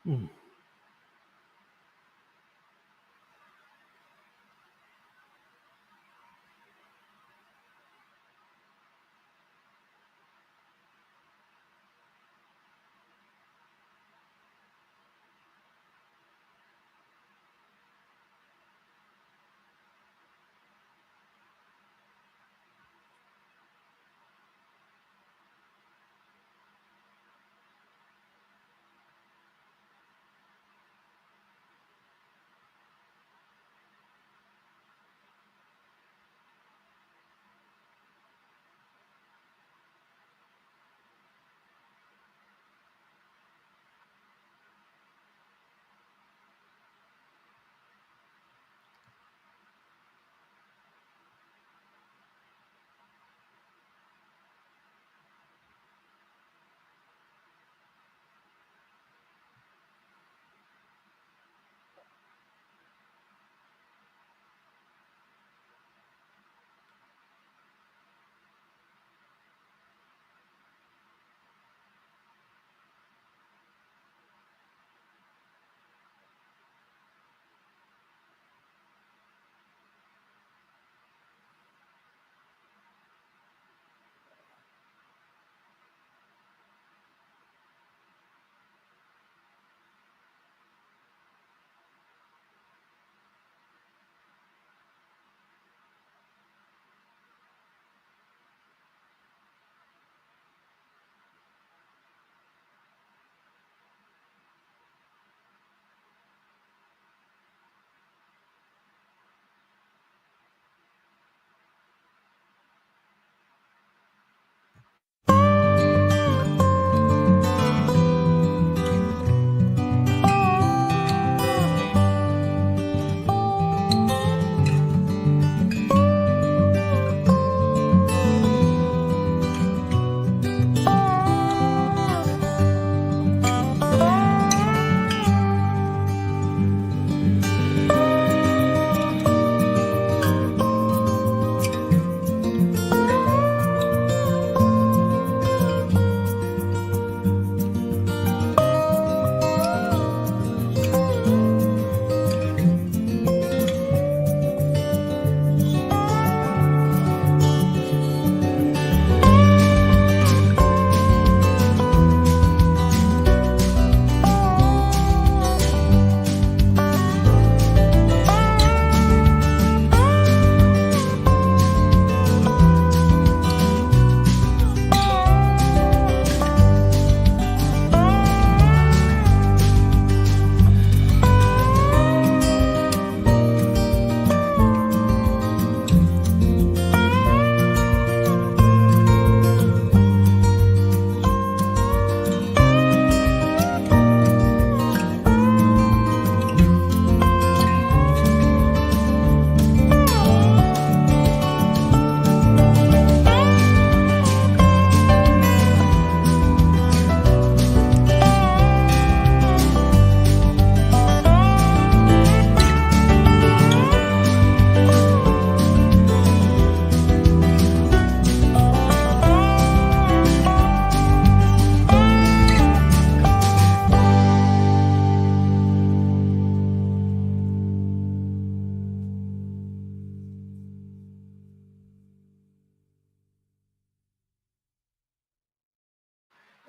Mm.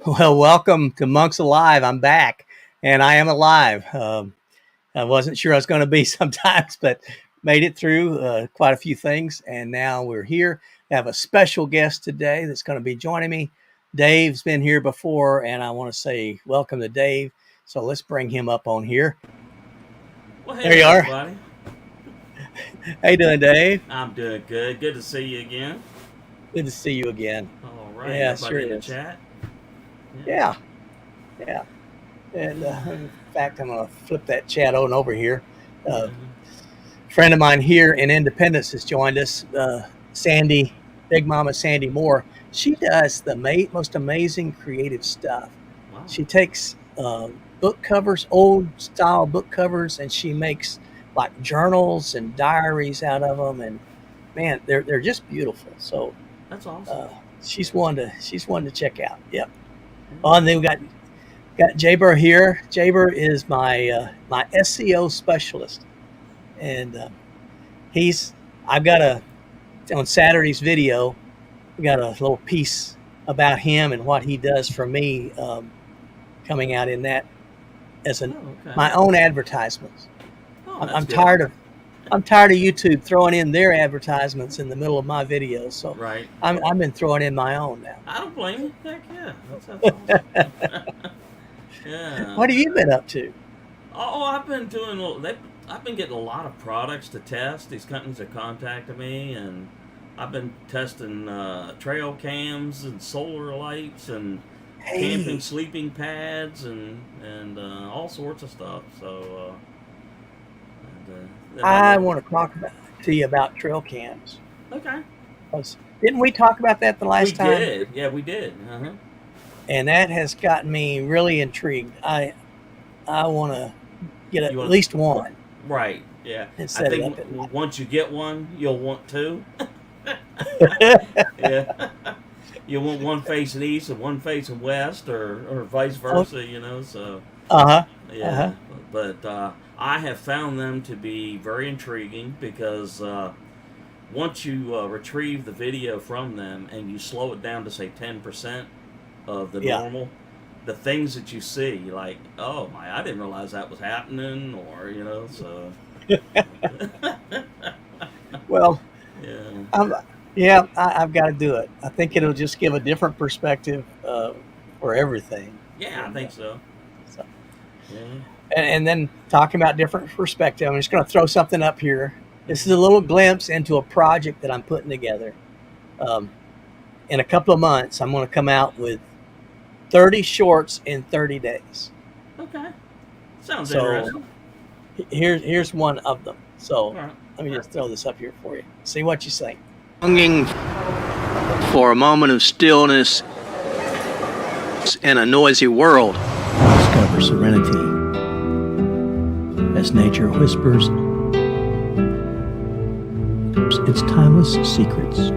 Well, welcome to Monks Alive. I'm back, and I am alive. I wasn't sure I was going to be sometimes, but made it through quite a few things, and now we're here. I have a special guest today that's going to be joining me. Dave's been here before, and I want to say welcome to Dave. So let's bring him up on here. Well, There hey you are. everybody. How you doing, Dave? I'm doing good. Good to see you again. Good to see you again. All right, Yeah, sure everybody in the is. chat. Yeah. Yeah, yeah. And in fact, I'm going to flip that chat on over here. Uh, friend of mine here in Independence has joined us, Sandy, Big Mama Sandy Moore. She does the most amazing creative stuff. Wow. She takes book covers, old style book covers, and she makes like journals and diaries out of them. And man, they're just beautiful. So That's awesome. uh, she's one to check out. Yep. Oh, and then we got got Jaber here. Jaber is my SEO specialist, and he's I've got on Saturday's video. We got a little piece about him and what he does for me, coming out in that as Oh, okay. my own advertisements. Oh, I'm, that's I'm good. tired of I'm tired of YouTube throwing in their advertisements in the middle of my videos, so Right. I've been throwing in my own now. I don't blame you. Heck yeah. That's awesome. Yeah. What have you been up to? Oh, I've been doing. I've been getting a lot of products to test. These companies have contacted me, and I've been testing trail cams and solar lights and camping Hey, sleeping pads and all sorts of stuff. So, then I I look. want to talk to you about trail cams. Okay. 'Cause didn't we talk about that the We last time? did. Yeah, we did. Uh huh. And that has gotten me really intrigued. I want to get You at want least one right? Yeah. and I set it think up at my. once you get one, you'll want two. Yeah. You want one facing east and one facing west, or vice versa. So Uh-huh. Uh-huh. yeah. But I have found them to be very intriguing because once you retrieve the video from them and you slow it down to say 10% of the Yeah. normal, the things that you see, like, oh my, I didn't realize that was happening, or so. Well, Yeah. yeah, I've got to do it. I think it'll just give a different perspective for everything. Yeah, I And, think so. so, Yeah. and then talking about different perspective, I'm just going to throw something up here. This is a little glimpse into a project that I'm putting together. Um, in a couple of months, I'm going to come out with 30 shorts in 30 days. Okay. Sounds So interesting. here's one of them. So All right. let me just throw this up here for you. See what you think. Longing for a moment of stillness in a noisy world. Discover serenity as nature whispers its timeless secrets.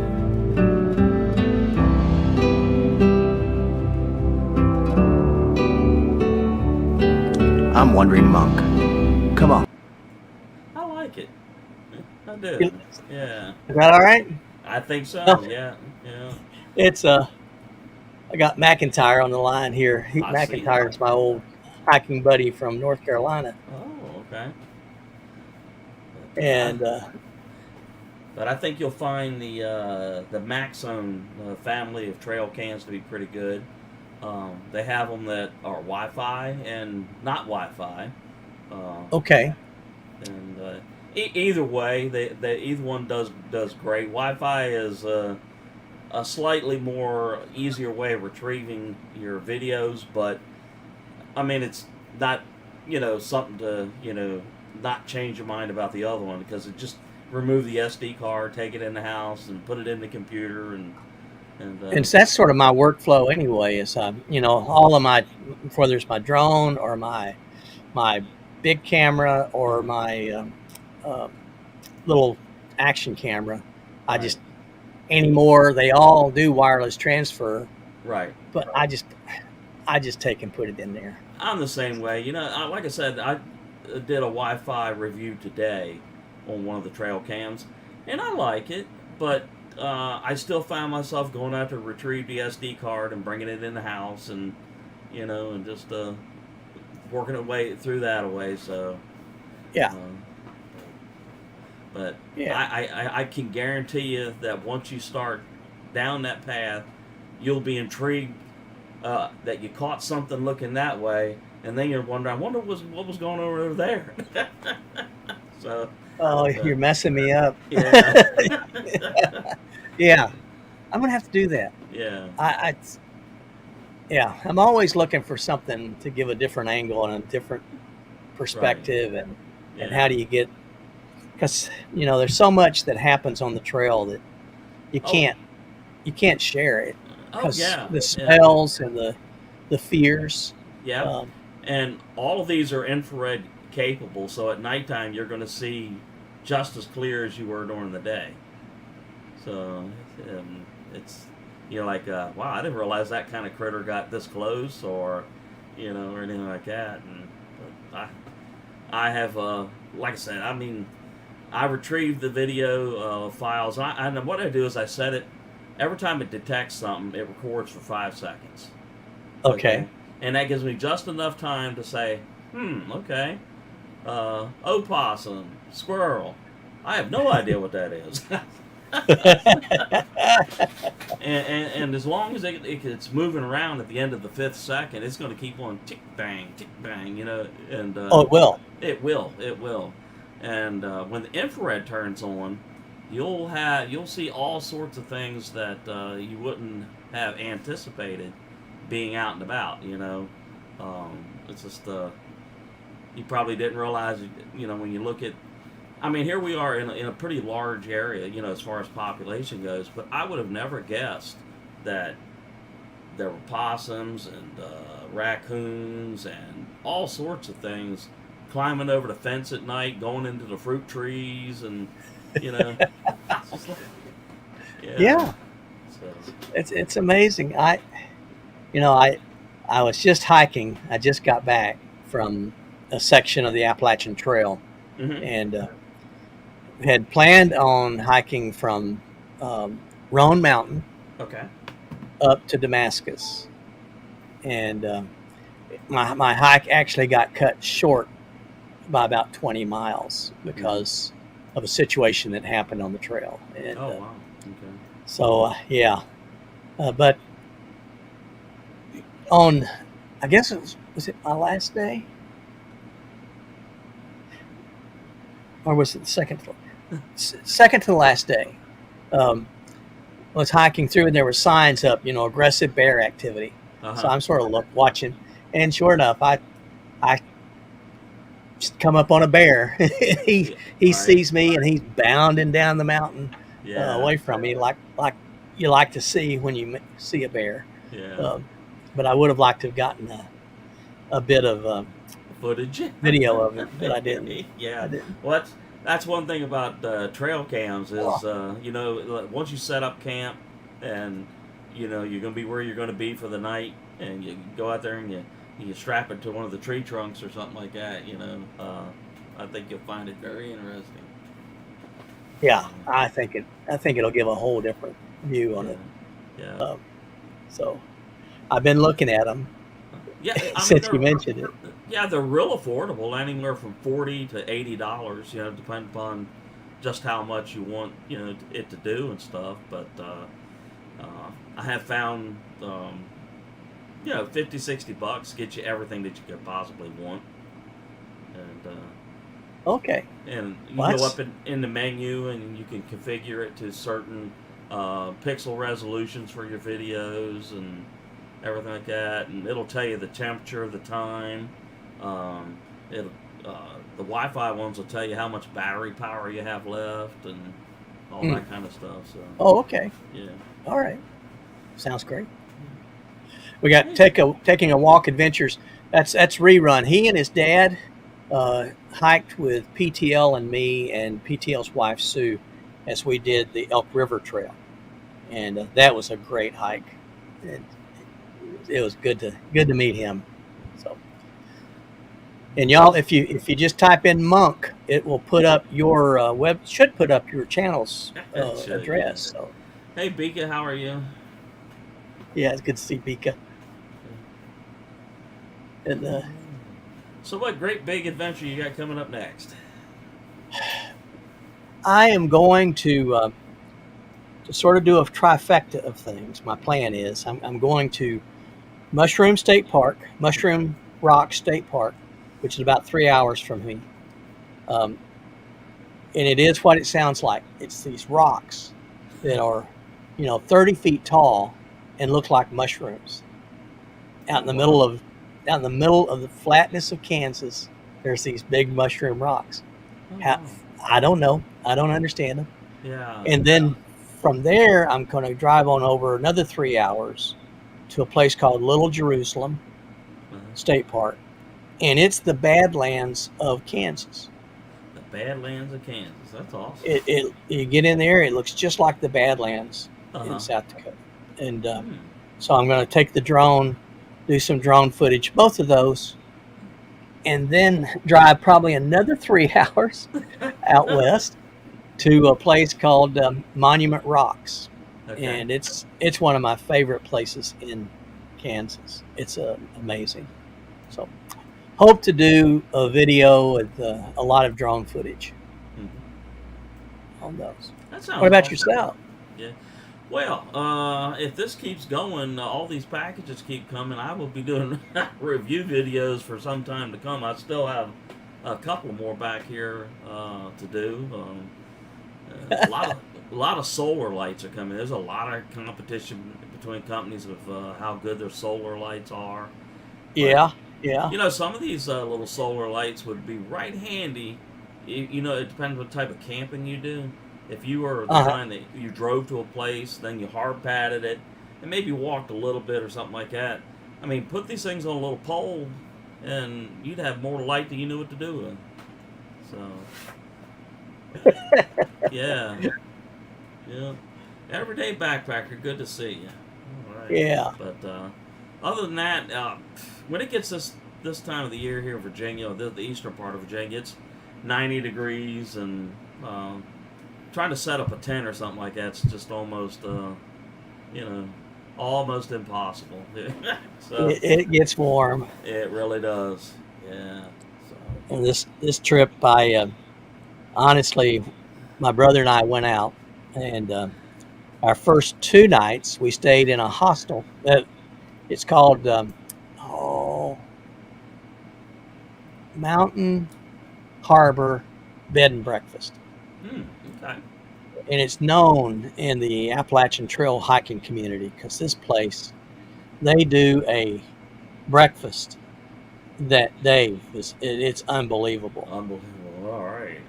I'm Wandering Monk. Come on. I like it. I do. Is Yeah. that all right? I think so. Yeah. Yeah. It's I got McIntyre on the line here. I see that. McIntyre's my old hiking buddy from North Carolina, Oh, okay. and But I think you'll find the Maxone family of trail cans to be pretty good. They have them that are Wi-Fi and not Wi-Fi. Uh, okay, and either way, either one does great. Wi-Fi is a slightly more easier way of retrieving your videos, but I mean it's not something to not change your mind about the other one, because it just remove the SD card, take it in the house, and put it in the computer, and so that's sort of my workflow anyway. Is all of my, whether it's my drone or my big camera or my uh, little action camera, I right, just anymore they all do wireless transfer, right. but I just take and put it in there. I'm the same way. Like I said, I did a Wi-Fi review today on one of the trail cams, and I like it, but I still find myself going out to retrieve the SD card and bringing it in the house, and and just working away through that away. So, Yeah, but yeah. I can guarantee you that once you start down that path, you'll be intrigued that you caught something looking that way, and then you're wondering, I wonder what was going on over there. So, Oh, uh, you're messing me up. yeah, Yeah, I'm gonna have to do that. yeah, I yeah, I'm always looking for something to give a different angle and a different right, perspective, and yeah. how do you get, because there's so much that happens on the trail that you Oh, can't you can't share it, oh because yeah, the yeah, smells and the fears. yeah. Um, And all of these are infrared capable, so at nighttime you're going to see just as clear as you were during the day. So it's like wow, I didn't realize that kind of critter got this close, or or anything like that. And but I have, like I said, I mean, I retrieve the video files. And what I do is I set it every time it detects something, it records for 5 seconds. Okay. And that gives me just enough time to say, okay, opossum, squirrel. I have no idea what that is. and as long as it's moving around at the end of the 5th second, it's going to keep on tick bang, and Oh, it will. it will. And when the infrared turns on, you'll see all sorts of things that you wouldn't have anticipated being out and about. It's just you probably didn't realize. When you look at, I mean, here we are in a pretty large area, as far as population goes. But I would have never guessed that there were possums and raccoons and all sorts of things climbing over the fence at night, going into the fruit trees, and it's just like, Yeah. So, It's amazing. I was just hiking. I just got back from a section of the Appalachian Trail, mhm. and had planned on hiking from Roan Mountain Okay. up to Damascus, and my hike actually got cut short by about 20 miles because of a situation that happened on the trail. And Oh wow. Okay. so yeah, but on, I guess was it my last day, or was it the second to the last day? I was hiking through, and there were signs up, aggressive bear activity. So I'm sort of watching, and sure enough, I just come up on a bear. he Right. sees me, and he's bounding down the mountain Yeah. away from me, like you like to see when you see a bear. Yeah. But I would have liked to have gotten a bit of Footage. video of it, but I didn't. Yeah. I didn't. Well, that's one thing about trail cams is once you set up camp and you're going to be where you're going to be for the night, and you go out there and you strap it to one of the tree trunks or something like that. I think you'll find it very interesting. Yeah, I think it'll give a whole different view on it. Yeah. So I've been looking at them Yeah. since you mentioned it. Yeah, they're real affordable, anywhere from $40 to $80. Depending upon just how much you want, it to do and stuff. But I have found, $50-$60 get you everything that you could possibly want. And Okay. and you Well, go up in the menu, and you can configure it to certain pixel resolutions for your videos and everything like that, and it'll tell you the temperature, the time. The Wi-Fi ones will tell you how much battery power you have left and all that kind of stuff. So Oh, okay. yeah. All right. Sounds great. We got taking a walk adventures. That's rerun. He and his dad hiked with PTL and me and PTL's wife Sue as we did the Elk River Trail, and that was a great hike. It was good to meet him. So, and y'all, if you just type in Monk, it will put up your should put up your channel's address. So, Hey, Bika, how are you? yeah, it's good to see Bika. And So, what great big adventure you got coming up next? I am going to sort of do a trifecta of things. My plan is I'm going to Mushroom Rock State Park, which is about 3 hours from me. And it is what it sounds like. It's these rocks that are, 30 feet tall and look like mushrooms. Out in the middle of the flatness of Kansas, there's these big mushroom rocks. I don't know. I don't understand them. Yeah. And then from there, I'm going to drive on over another 3 hours to a place called Little Jerusalem State Park, and it's the Badlands of Kansas. The Badlands of Kansas. That's awesome. You get in there, it looks just like the Badlands in South Dakota. And so I'm going to take the drone do some drone footage, both of those, and then drive probably another 3 hours out west to a place called Monument Rocks, Okay. and it's one of my favorite places in Kansas. It's amazing. So hope to do a video with a lot of drone footage Hmm. on those. That What sounds about awesome. yourself? Yeah. Well, if this keeps going, all these packages keep coming. I will be doing review videos for some time to come. I still have a couple more back here to do. A lot of solar lights are coming. There's a lot of competition between companies of how good their solar lights are. But Yeah, yeah. some of these little solar lights would be right handy. It depends what type of camping you do. If you were the Uh-huh. kind that you drove to a place, then you hard padded it, and maybe walked a little bit or something like that. I mean, put these things on a little pole, and you'd have more light than you knew what to do with. So, yeah, yeah. Everyday backpacker, good to see you. All right, Yeah. but other than that, when it gets this time of the year here in Virginia, the eastern part of Virginia, it's 90 degrees, and trying to set up a tent or something like that's just almost, you know, almost impossible. So It gets warm, it really does. Yeah. So. and this trip, I honestly, my brother and I went out, and our first 2 nights we stayed in a hostel. It's called oh, Mountain Harbor Bed and Breakfast, Hmm. Okay. and it's known in the Appalachian Trail hiking community because this place, they do a breakfast that day. It's unbelievable, Unbelievable. All right.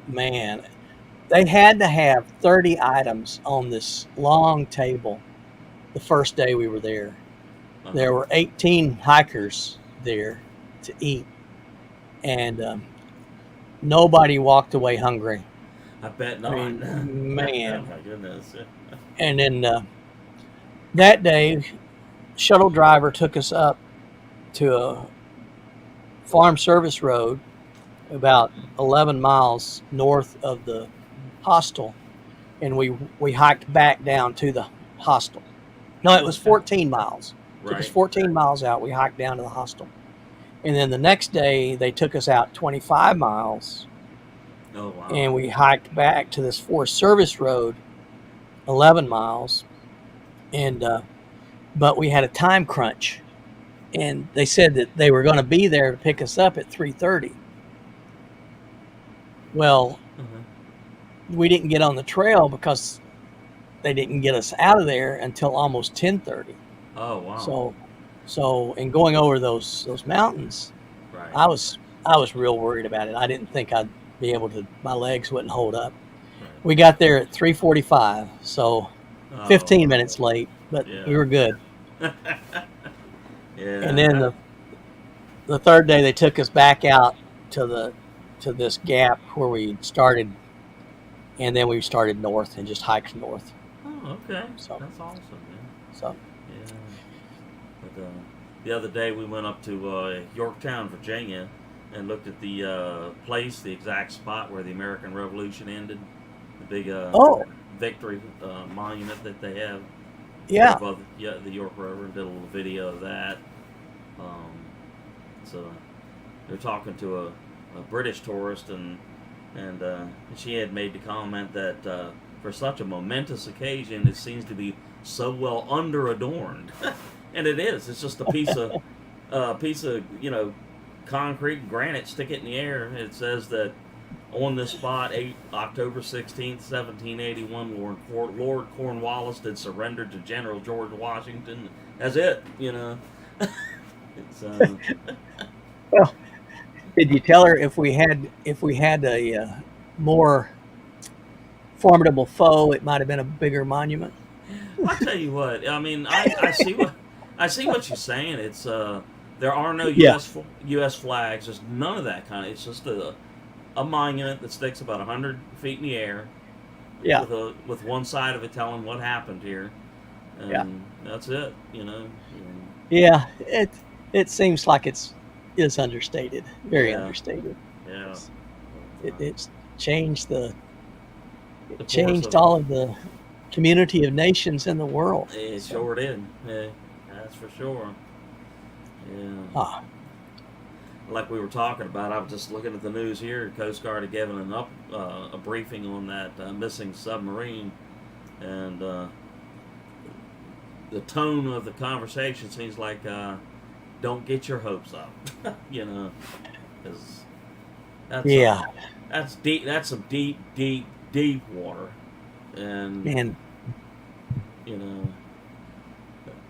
man. They had to have 30 items on this long table the first day we were there. Uh huh. There were 18 hikers there to eat, and nobody walked away hungry. I bet I not. mean, Oh man. my goodness. And then that day, shuttle driver took us up to a farm service road about 11 miles north of the hostel, and we hiked back down to the hostel. No, it was Okay. 14 miles. Took us Right. 14 miles out. We hiked down to the hostel. And then the next day, they took us out 25 miles, Oh wow. and we hiked back to this Forest Service road, 11 miles. And but we had a time crunch, and they said that they were going to be there to pick us up at 3:30. Well, Uh-huh. we didn't get on the trail because they didn't get us out of there until almost 10:30. Oh wow. So, in going over those mountains, Right. I was real worried about it. I didn't think I'd be able to. My legs wouldn't hold up. Right. We got there at 3:45, so Oh 15 wow. minutes late, but we Yeah. were good. And Yeah. then the third day they took us back out to the to this gap where we started, and then we started north and just hiked north. Oh, okay. So That's awesome, man. so Yeah. But the other day we went up to Yorktown, Virginia, and looked at the place, the exact spot where the American Revolution ended, the big oh victory monument that they have right yeah above the York River, and did a little video of that. Um, so they're talking to a British tourist, and she had made the comment that for such a momentous occasion, it seems to be so well under adorned, and it is. It's just a piece of concrete and granite. Stick it in the air. It says that on this spot, October 16th, 1781, Lord Cornwallis did surrender to General George Washington. That's it. It's well, did you tell her if we had a more formidable foe, it might have been a bigger monument? I tell you what. I mean, I see what you're saying. It's there are no Yeah, U.S. flags. There's none of that kind. It's just a monument that sticks about 100 feet in the air, yeah. with one side of it telling what happened here, Yeah. and that's it. Yeah. It seems like it's understated, very Yeah, understated. yeah. It's, Uh, it's changed the it force changed of it. all of the community of nations in the world. It So, sure did. Yeah, that's for sure. Yeah. ah, Like we were talking about, I was just looking at the news here. Coast Guard had given a briefing on that missing submarine, and the tone of the conversation seems like don't get your hopes up, because that's yeah, that's deep. That's some deep, deep, deep water, and man, you know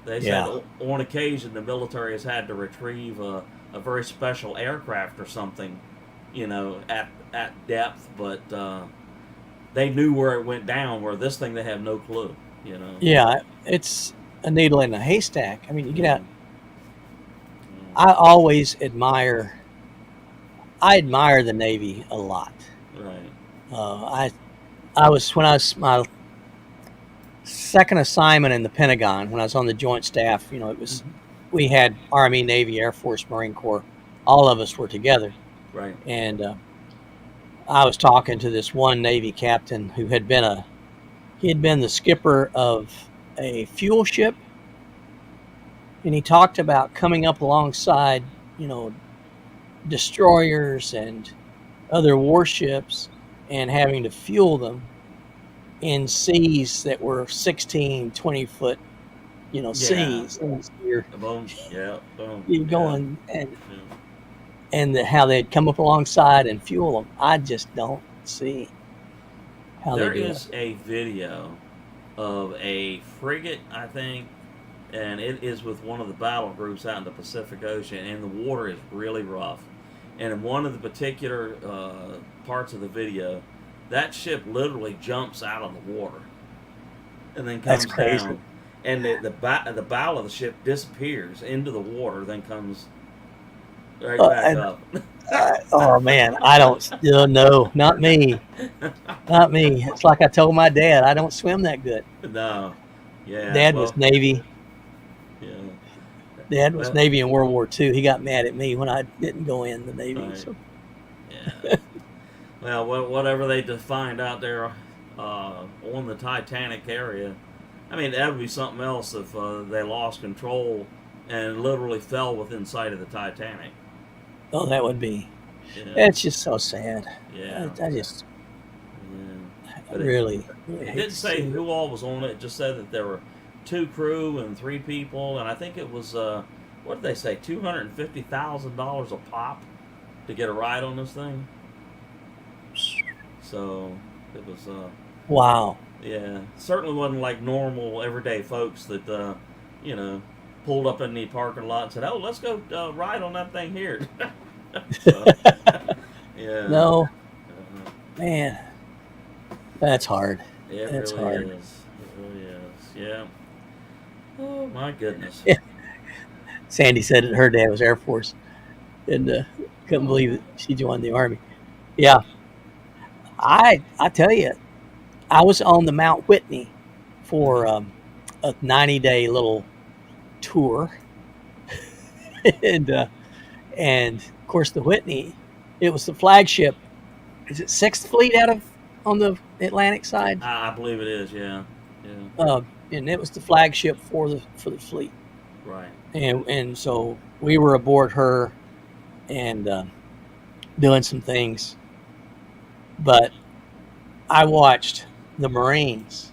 they said yeah, on occasion the military has had to retrieve a very special aircraft or something, at depth, but they knew where it went down. Where this thing, they have no clue. You know. yeah. It's a needle in a haystack. I mean, you get Yeah. out. I always admire. I admire the Navy a lot. Yeah. Right. I was when I was my second assignment in the Pentagon when I was on the Joint Staff. It was Hmm. we had Army, Navy, Air Force, Marine Corps. All of us were together, Right. and I was talking to this one Navy captain who he had been the skipper of a fuel ship, and he talked about coming up alongside, you know, destroyers and other warships and having to fuel them in seas that were 16, 20 foot, Yeah. seas. And you're, Boom. Yeah. Boom. you're Yeah. going Yeah. how they'd come up alongside and fuel them. I just don't see how they There do it. is a video of a frigate, I think, and it is with one of the battle groups out in the Pacific Ocean, and the water is really rough. And in one of the particular parts of the video, that ship literally jumps out of the water and then That's comes crazy. down, and the bow of the ship disappears into the water, then comes right back And up. oh man, I don't still no, not me, not me. It's like I told my dad, I don't swim that good. No, yeah, Dad was well, Navy. yeah, Dad was well, Navy in World War II. He got mad at me when I didn't go in the Navy. right, So yeah. Well, whatever they defined out there on the Titanic area, I mean, that would be something else if they lost control and literally fell within sight of the Titanic. oh, that would be. Yeah, It's just so sad. yeah, I just yeah. But really, really it hate didn't to say see it. who all was on it. It just said that there were 2 crew and 3 people, and I think it was what did they say, $250,000 a pop to get a ride on this thing. So it was, Wow. yeah, certainly wasn't like normal everyday folks that, you know, pulled up in the parking lot and said, "Oh, let's go ride on that thing here." So, yeah, No, man, that's hard. it That's really hard. is. It really is. Yeah. Oh my goodness. Yeah. Sandy said that her dad was Air Force and couldn't Oh, believe that she joined the Army. Yeah, I tell you, I was on the Mount Whitney hmm, for a 90-day little tour, and of course the Whitney, it was the flagship. Is it Sixth Fleet out of on the Atlantic side? I believe it is. Yeah. Yeah. And it was the flagship for the fleet, Right. and so we were aboard her and doing some things, but I watched the Marines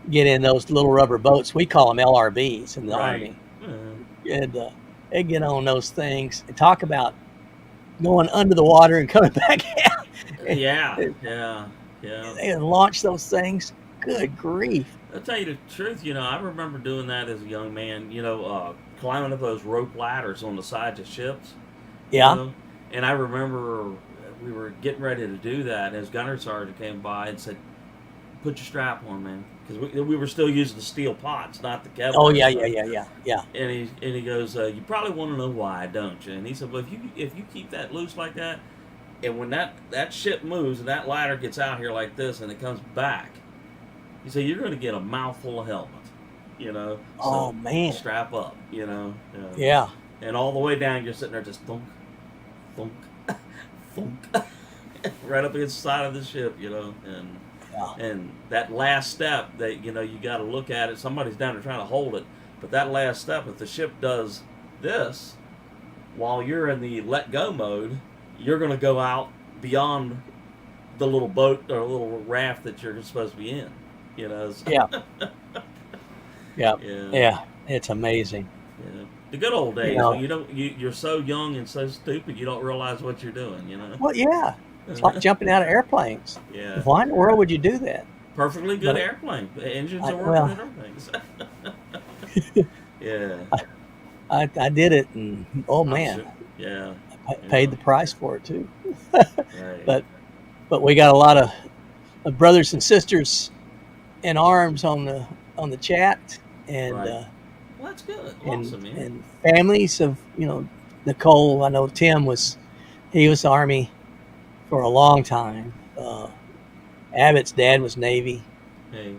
get in those little rubber boats. We call them LRBs in the Right. Army, Uh, and they get on those things and talk about going under the water and coming back out. yeah. And Yeah. Yeah. they launch those things. Good grief! I'll tell you the truth. I remember doing that as a young man. Climbing up those rope ladders on the sides of ships. You Yeah. know, and I remember we were getting ready to do that, and his gunner sergeant came by and said, "Put your strap on, man," because we were still using the steel pots, not the Oh Kevlar yeah, yeah, stuff. yeah, yeah, yeah. And he goes, "You probably want to know why, don't you?" And he said, "Well, if you keep that loose like that, and when that ship moves and that ladder gets out here like this and it comes back, he said you're going to get a mouthful of helmet." you know. Oh So man. strap up, Yeah. and all the way down, you're sitting there just thunk, thunk, thunk, right up against the side of the ship, and Yeah. that last step that you got to look at it. Somebody's down there trying to hold it, but that last step, if the ship does this while you're in the let go mode, you're going to go out beyond the little boat or little raft that you're supposed to be in. So, Yeah. Yeah. yeah, Yeah. It's amazing. yeah. The good old You days when know. you're so young and so stupid you don't realize what you're doing. Well, yeah. It's like jumping out of airplanes. Yeah, Why in the world would you do that? perfectly good But airplane. The engines are working well, and everything. Yeah, I did it, and oh I'm man, sure. Yeah, I yeah, paid the price for it too. right, but we got a lot of brothers and sisters in arms on the chat, and right. Well, that's good. and Awesome, man. and families of Nicole. I know Tim he was Army for a long time. Abbott's dad was Navy. Hey,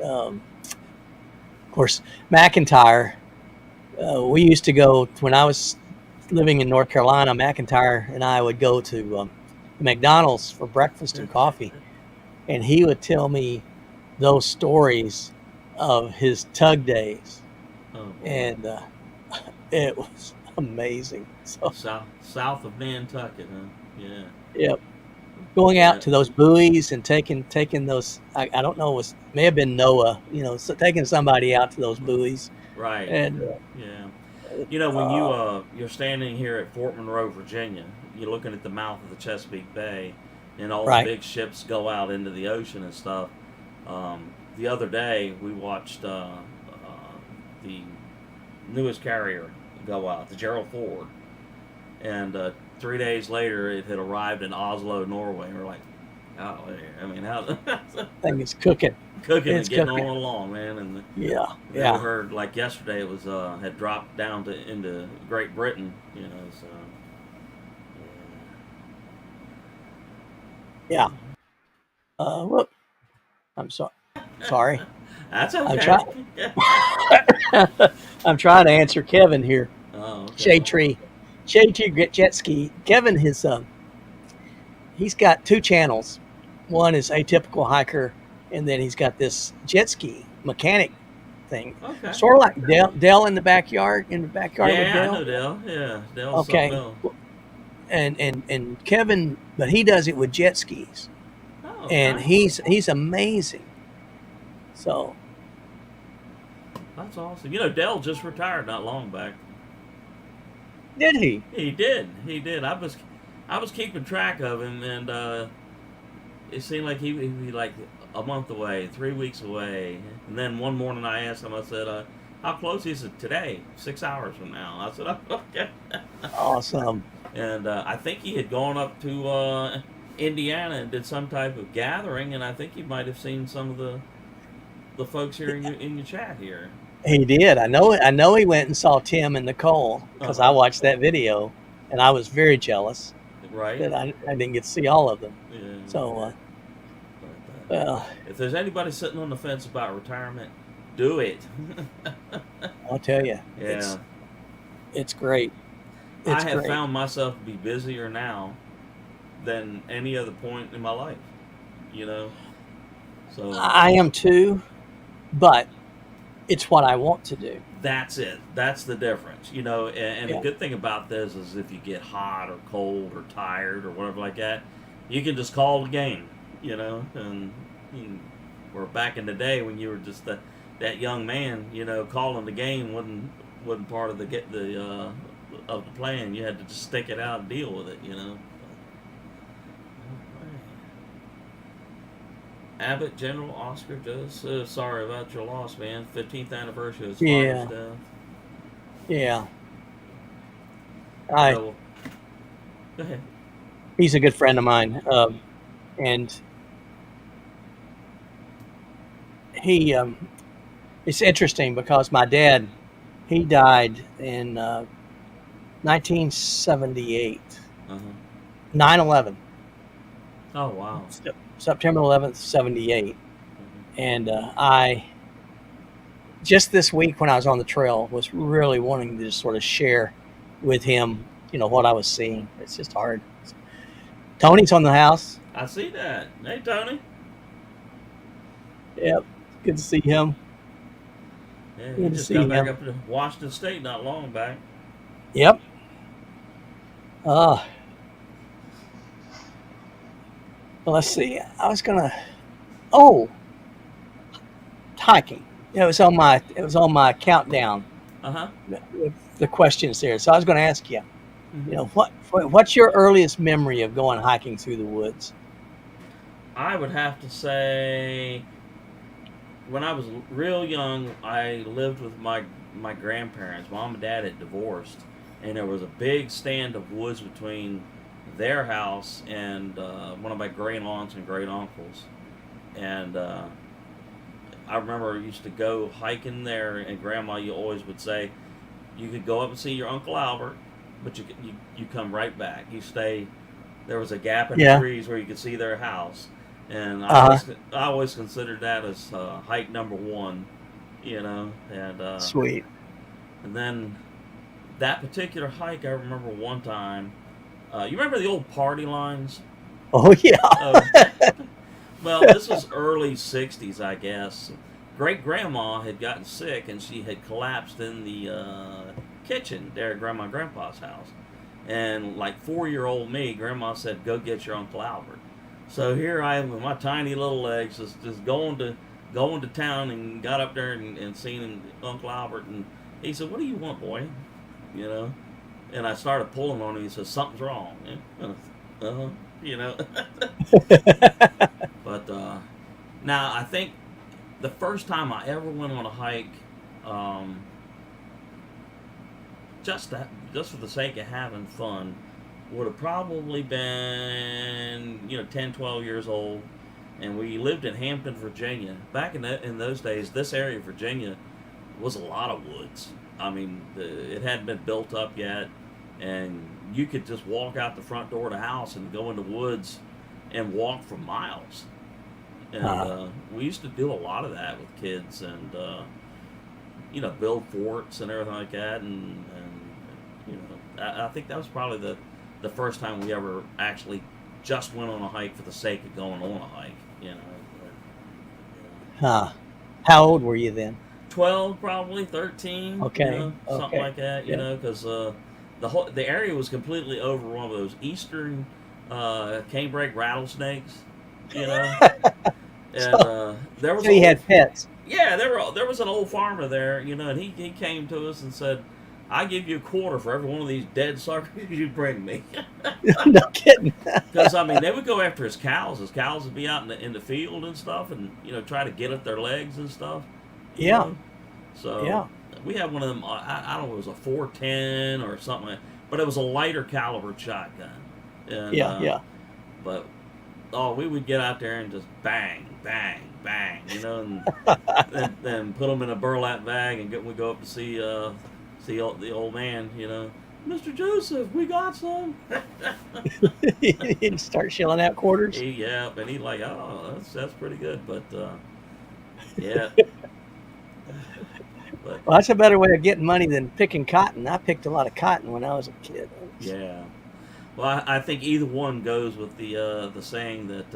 Of course, McIntyre. We used to go when I was living in North Carolina. McIntyre and I would go to McDonald's for breakfast and coffee, and he would tell me those stories of his tug days, oh boy, and it was amazing. So, south of Nantucket, huh? Yeah, yep, going yeah, out to those buoys and taking those. I don't know, may have been Noah. So taking somebody out to those buoys, right. and Yeah. When uh, you're standing here at Fort Monroe, Virginia, you're looking at the mouth of the Chesapeake Bay, and all the right, big ships go out into the ocean and stuff. The other day, we watched the newest carrier go out, the Gerald Ford, and 3 days later, it had arrived in Oslo, Norway. And we're like, oh, I mean, how thing is cooking. cooking and It's getting on cooking. along, man, and Yeah, then we yeah, heard like yesterday it was had dropped down into Great Britain, so yeah. Whoop. I'm sorry. Sorry. that's I'm okay. trying. I'm trying to answer Kevin here. Oh, okay. Shade Tree, Jet Ski. Kevin, he's got two channels. One is Atypical Hiker, and then he's got this jet ski mechanic thing, Okay. sort of like Dell in the backyard with Yeah, I Dell. know Dale. Yeah, Dale's something Okay, else. and Kevin, but he does it with jet skis, Oh, and okay. he's amazing. So That's awesome. Dale just retired not long back. did he? He did. He did. I was keeping track of him, and it seemed like he'd be like a month away, 3 weeks away. And then one morning I asked him, I said, how close is it today? 6 hours from now. I said, oh, okay. Awesome. And I think he had gone up to Indiana and did some type of gathering, and I think he might have seen some of the folks here in your chat here. He did. I know he went and saw Tim and Nicole because I watched that video, and I was very jealous Right? that I didn't get to see all of them. Yeah. So, But, if there's anybody sitting on the fence about retirement, do it. I'll tell you, Yeah. it's great. I It's have great. found myself to be busier now than any other point in my life. So I am too, but it's what I want to do. that's it. That's the difference. And the Yeah. good thing about this is if you get hot or cold or tired or whatever like that, you can just call the game. And where back in the day when you were just that young man, calling the game wasn't part of the of the plan. You had to just stick it out and deal with it. Abbott, General Oscar, just sorry about your loss, man. 15th anniversary of his Yeah. father's death. Yeah. So, go ahead. He's a good friend of mine, and he. It's interesting because my dad, he died in 1978, Uh-huh. 9/11, Oh, wow. September 11th, 78, Mhm. and just this week when I was on the trail, was really wanting to just sort of share with him, what I was seeing. It's just hard. Tony's on the house. I see that. Hey, Tony. Yep, good to see him. Yeah, he Good to just see got back him. up to Washington State not long back. Yep. Uh, well, let's see. I was gonna. Oh, hiking. It was on my countdown Uh huh. with the questions there. So I was going to ask you, Hmm. what's your earliest memory of going hiking through the woods? I would have to say when I was real young, I lived with my grandparents. Mom and dad had divorced, and there was a big stand of woods between their house and one of my great aunts and great uncles. And I remember I used to go hiking there, and Grandma, you always would say you could go up and see your Uncle Albert, but you come right back. You stay. There was a gap in the Yeah. trees where you could see their house, and Uh huh. I always considered that as hike number one, and Sweet. and then that particular hike, I remember one time. You remember the old party lines? Oh yeah. Uh, well, this was early '60s, I guess. Great grandma had gotten sick, and she had collapsed in the kitchen there at Grandma and Grandpa's house. And like 4-year-old me, Grandma said, "Go get your Uncle Albert." So here I am with my tiny little legs, just going to town, and got up there and seen Uncle Albert, and he said, "What do you want, boy?" You know, and I started pulling on him. He said, "Something's wrong." Uh-huh, you know. But now I think the first time I ever went on a hike, um, just for the sake of having fun, would have probably been 10, 12 years old, and we lived in Hampton, Virginia. Back in those days, this area of Virginia was a lot of woods. I mean, it hadn't been built up yet, and you could just walk out the front door of the house and go in the woods and walk for miles. And uh, we used to do a lot of that with kids, and build forts and everything like that. And I think that was probably the first time we ever actually just went on a hike for the sake of going on a hike. huh. How old were you then? 12, probably 13, Okay. something Okay. like that. Yeah. Because the area was completely overrun with those eastern canebrake rattlesnakes. You know, and So, there was so an you old had pets. yeah, there was an old farmer there, and he came to us and said, "I give you a quarter for every one of these dead suckers you bring me." No kidding. Because I mean, they would go after his cows. His cows would be out in the field and stuff, and try to get at their legs and stuff. You Yeah. know, so Yeah. we had one of them. I don't know, it was a 410 or something, but it was a lighter caliber shotgun, and Yeah. Yeah. but oh, we would get out there and just bang, bang, bang, and then put them in a burlap bag, and we go up to see the old man, Mr. Joseph, we got some. You start shelling out quarters. Yeah, and he like, oh, that's pretty good, but yeah, but Well, that's a better way of getting money than picking cotton. I picked a lot of cotton when I was a kid. yeah. Well, I think either one goes with the saying that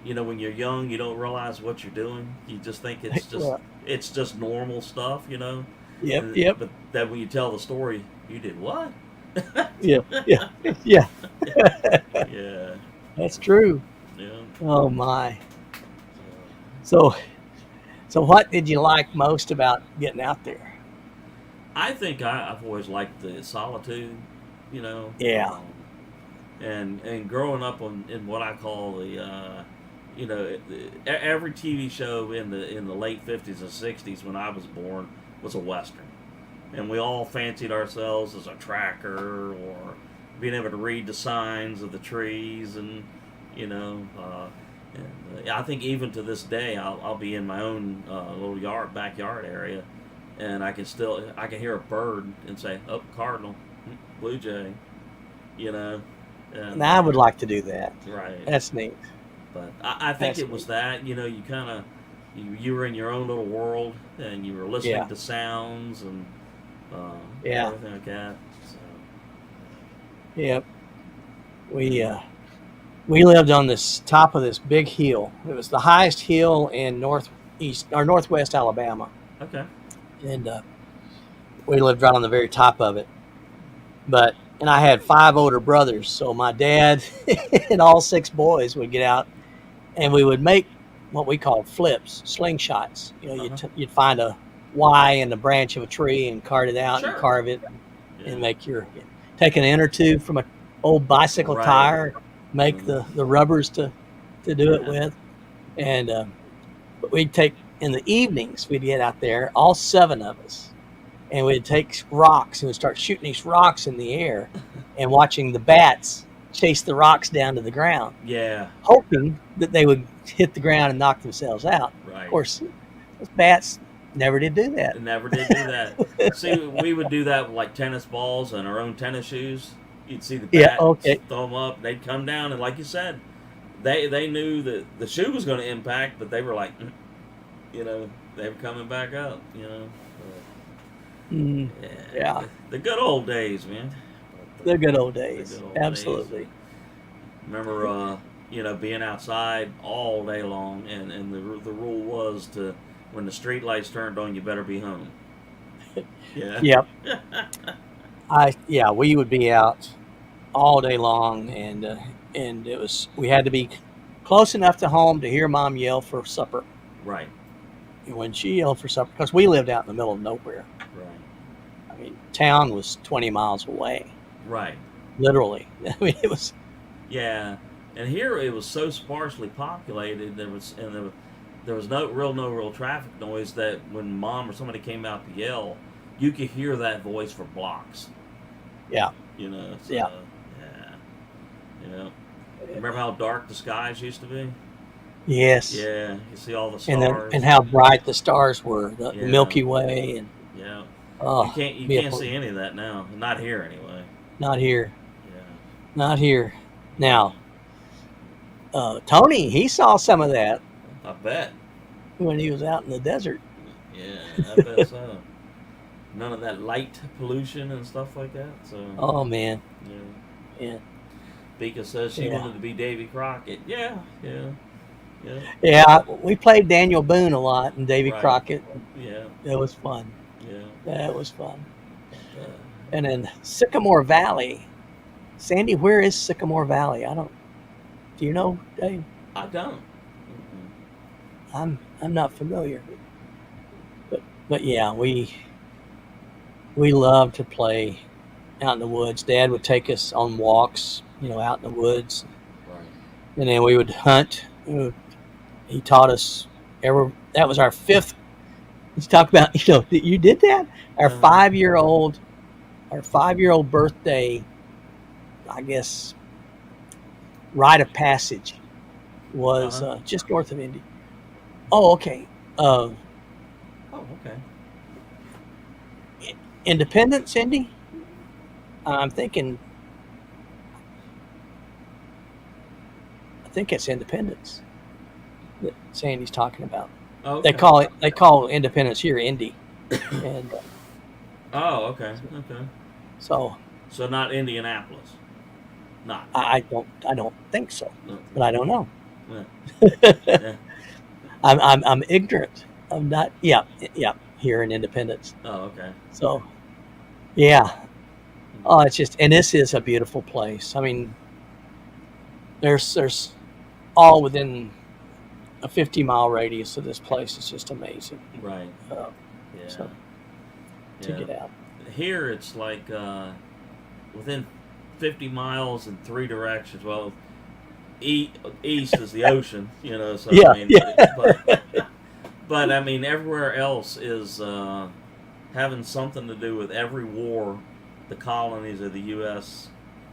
when you're young, you don't realize what you're doing. You just think Well, it's just normal stuff, yep. Yep. But then when you tell the story, you did what? Yeah. Yeah. Yeah. Yeah, That's true. yeah. Oh my. So, so what did you like most about getting out there? I think I've always liked the solitude, you know, Yeah. um, and growing up in what I call every TV show in the late '50s and '60s when I was born was a western, and we all fancied ourselves as a tracker or being able to read the signs of the trees and you know. I think even to this day, I'll be in my own little backyard area, and I can hear a bird and say, "Oh, cardinal, blue jay," you know, And and I would like to do that. right. That's neat. But I think That's it was neat. that you kind of you were in your own little world, and you were listening Yeah. to sounds and Yeah. everything like that. So, Yep. We lived on this top of this big hill. It was the highest hill in northeast or northwest Alabama, okay. and we lived right on the very top of it. And I had 5 older brothers, so my dad and all 6 boys would get out, and we would make what we called flips, slingshots. You know, Uh huh. you'd find a Y in the branch of a tree and cart it out and Sure. carve it Yeah. and take an end or two from an old bicycle Right. tire, make Mhm. the rubbers to do it Yeah. with, and but we'd take in the evenings. We'd get out there, all 7 of us, and we'd take rocks and we'd start shooting these rocks in the air and watching the bats chase the rocks down to the ground, Yeah. hoping that they would hit the ground and knock themselves out. Right. Of course, those bats never did do that. It never did do that. See, we would do that with like tennis balls and our own tennis shoes. You'd see the Yeah, bats okay. throw them up. They'd come down, and like you said, they knew that the shoe was going to impact, but they were like, you know, they were coming back up. You know. Mm, yeah, The good old days, man. the good old The days. good old Absolutely. days. Remember, being outside all day long, and the rule was to when the street lights turned on, you better be home. Yeah. Yep. We would be out all day long, and we had to be close enough to home to hear Mom yell for supper. Right. And when she yelled for supper, because we lived out in the middle of nowhere. Right. I mean, town was 20 miles away, Right. literally. I mean, it was. Yeah. And here it was so sparsely populated. There was no real traffic noise that when Mom or somebody came out to yell, you could hear that voice for blocks. Yeah. You know. So, Yeah. Yeah. You know. Remember how dark the skies used to be? Yes. Yeah. You see all the And stars. and how bright the stars were, the Yeah. Milky Way, and Yeah. oh, You can't beautiful. see any of that now. Not here anyway. Not here. Yeah. Not here. Now, Tony, he saw some of that I bet. when he was out in the desert. Yeah, I bet so. None of that light pollution and stuff like that. So. Oh man. Yeah. Yeah. Bika says she Yeah. wanted to be Davy Crockett. Yeah. Yeah. Yeah. Yeah, we played Daniel Boone a lot and Davy Right. Crockett. Yeah. It was fun. Yeah. That was fun. Uh, And then Sycamore Valley. Sandy, where is Sycamore Valley? Do you know, Dave? I don't. I'm not familiar. But yeah, we love to play out in the woods. Dad would take us on walks, out in the woods, Right. and then we would hunt. He taught us. That was our 5th. Let's talk about you did that. Our 5-year-old birthday, I guess, rite of passage was just north of Indy. Oh, okay. Oh, okay. Independence, Indy. I'm thinking. I think it's Independence that Sandy's talking about. Oh, okay. They call Independence here Indy, and Oh, okay. Okay. so So not Indianapolis. Not. I don't think so, No. but I don't know. Yeah. Yeah. I'm ignorant. I'm not. Yeah, here in Independence. Oh, okay. So, yeah. Oh, it's just, and this is a beautiful place. I mean, there's all within a 50-mile radius of this place. It's just amazing. Right. Yeah. So to get out. Here it's like within 50 miles in 3 directions. Well, east is the ocean, So Yeah, I mean, yeah. but I mean, everywhere else is having something to do with every war the colonies of the U.S.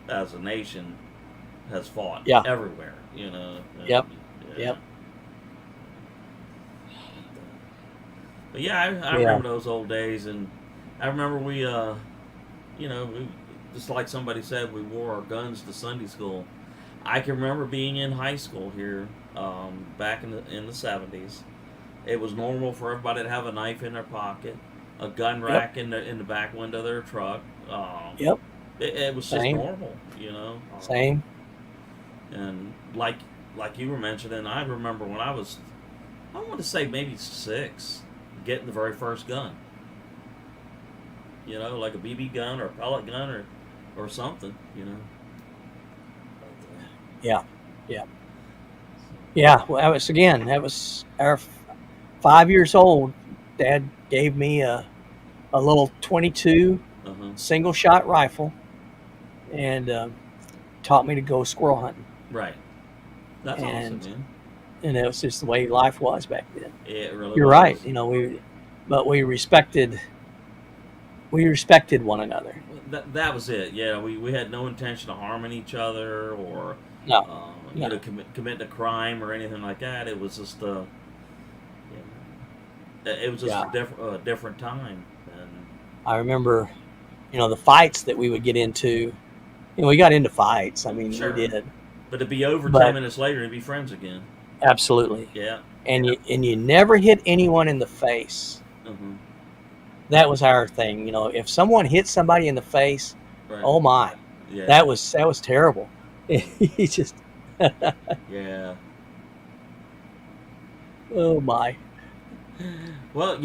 as a nation has fought. Yeah. Everywhere, Yep. Yeah. Yep. But yeah, I remember those old days, and I remember we, just like somebody said, we wore our guns to Sunday school. I can remember being in high school here back in the 70s, It was normal for everybody to have a knife in their pocket, a gun Yep. rack in the back window of their truck. Yep. It was just Same. normal, you know. Same. And like you were mentioning, I remember when I want to say maybe 6, getting the very first gun. You know, like a BB gun or a pellet gun or something. You know. Yeah. Yeah. Yeah. Well, that was our 5 years old. Dad gave me a little 22 Uh huh. single shot rifle and taught me to go squirrel hunting. Right. That's awesome, And man. it was just the way life was back then. It really You're was. right. You know, we respected one another. That was it. Yeah, we had no intention of harming each other or No. you No. know committing a crime or anything like that. It was just it was just Yeah. a different time. And I remember, the fights that we would get into. We got into fights. I mean, Sure. we did. but to be over But 10 minutes later and be friends again. absolutely. Yeah. And you never hit anyone in the face. Uh-huh. That was our thing. If someone hit somebody in the face, Right. oh my, Yeah. that was terrible. He just, Yeah. oh my. Well,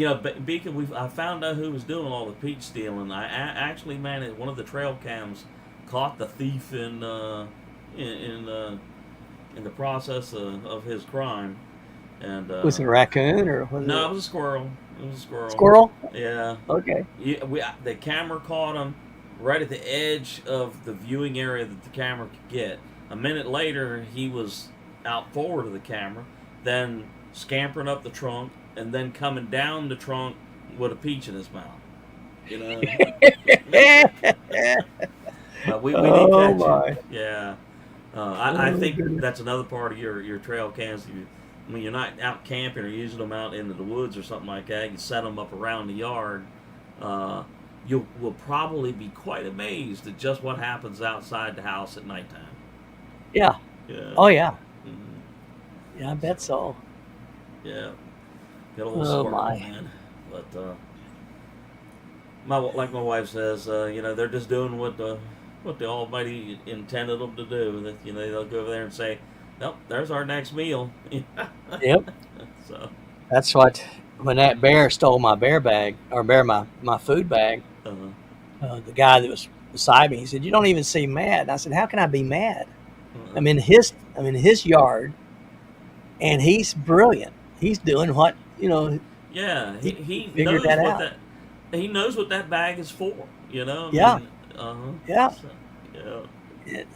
Beacon, I found out who was doing all the peach stealing. Actually managed one of the trail cams caught the thief in the process of his crime, and Was it a raccoon or was no, it it was a squirrel. It was a squirrel. squirrel? Yeah, Okay. the camera caught him right at the edge of the viewing area that the camera could get. A minute later, he was out forward of the camera, then scampering up the trunk, and then coming down the trunk with a peach in his mouth. You know, we did Oh catch my. him. Yeah, I Oh, think goodness. that's another part of your trail cams. When you're not out camping or using them out into the woods or something like that, you set them up around the yard. You will probably be quite amazed at just what happens outside the house at nighttime. Yeah. Yeah. Oh yeah. Mhm. Yeah, I bet so. Yeah. Got a little Oh squirrel, my. man. But like my wife says, they're just doing what the Almighty intended them to do. That they'll go over there and say, "Nope, there's our next meal." Yep. So. That's what when that bear stole my my food bag. The guy that was beside me, he said, "You don't even seem mad." And I said, "How can I be mad? I'm in his yard, and he's brilliant. He's doing what Yeah, he he figured knows that what out." he knows what that bag is for. Yeah. Uh-huh. Yeah. So, yeah. It,